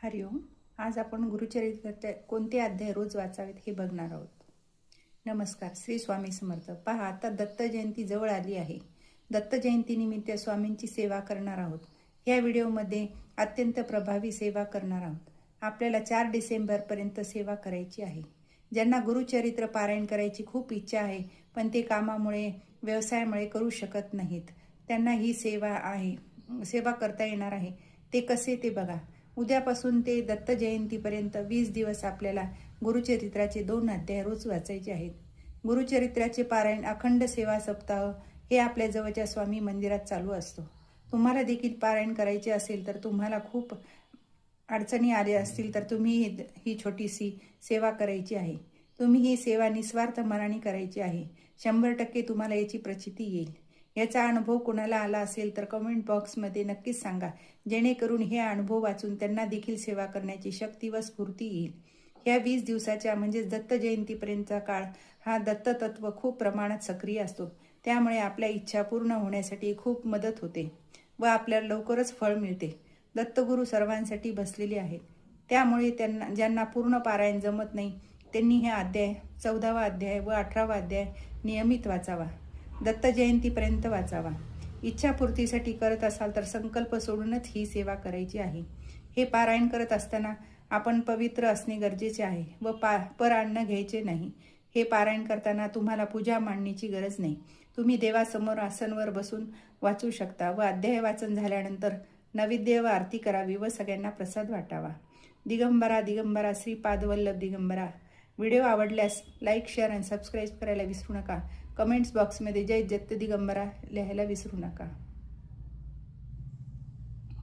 हरिओम. आज आपण गुरुचरित्राचे कोणते अध्याय रोज वाचावेत हे बघणार आहोत. नमस्कार. श्री स्वामी समर्थ. पहा, आता दत्त जयंती जवळ आली आहे. दत्त जयंतीनिमित्त स्वामींची सेवा करणार आहोत. या व्हिडिओमध्ये अत्यंत प्रभावी सेवा करणार आहोत. आपल्याला 4 डिसेंबरपर्यंत सेवा करायची आहे. ज्यांना गुरुचरित्र पारायण करायची खूप इच्छा आहे पण ते कामामुळे व्यवसायामुळे करू शकत नाहीत, त्यांना ही सेवा करता येणार आहे. ते कसे ते बघा. उद्यापासून ते दत्त जयंतीपर्यंत 20 दिवस आपल्याला गुरुचरित्राचे 2 अध्याय रोज वाचायचे आहेत. गुरुचरित्राचे पारायण अखंड सेवा सप्ताह हे आपल्या जवळच्या स्वामी मंदिरात चालू असतो. तुम्हाला देखील पारायण करायचे असेल तर तुम्हाला खूप अडचणी आल्या असतील तर तुम्ही ही छोटीशी सेवा करायची आहे. तुम्ही ही सेवा निस्वार्थ मनाने करायची आहे. 100% तुम्हाला याची प्रचिती येईल. याचा अनुभव कोणाला आला असेल तर कमेंट बॉक्समध्ये नक्कीच सांगा, जेणेकरून हे अनुभव वाचून त्यांना देखील सेवा करण्याची शक्ती व स्फूर्ती येईल. ह्या 20 दिवसाच्या म्हणजेच दत्त जयंतीपर्यंतचा काळ हा दत्ततत्व खूप प्रमाणात सक्रिय असतो. त्यामुळे आपल्या इच्छा पूर्ण होण्यासाठी खूप मदत होते व आपल्याला लवकरच फळ मिळते. दत्तगुरू सर्वांसाठी बसलेले आहेत. त्यामुळे ज्यांना पूर्ण पारायण जमत नाही त्यांनी हे अध्याय 14वा अध्याय व 18वा अध्याय नियमित वाचावा. दत्त जयंतीपर्यंत वाचावा. इच्छापूर्तीसाठी करत असाल तर संकल्प सोडूनच ही सेवा करायची आहे. हे पारायण करत असताना आपण पवित्र असणे गरजेचे आहे व पर अन्न घ्यायचे नाही. हे पारायण करताना तुम्हाला पूजा मांडण्याची गरज नाही. तुम्ही देवासमोर आसनवर बसून वाचू शकता व अध्याय वाचन झाल्यानंतर नैवेद्य व आरती करावी व सगळ्यांना प्रसाद वाटावा. दिगंबरा दिगंबरा श्रीपादवल्लभ दिगंबरा. व्हिडिओ आवडल्यास लाईक, शेअर आणि सबस्क्राईब करायला विसरू नका. कमेंट्स बॉक्समध्ये जय दत्त दिगंबरा लिहायला विसरू नका.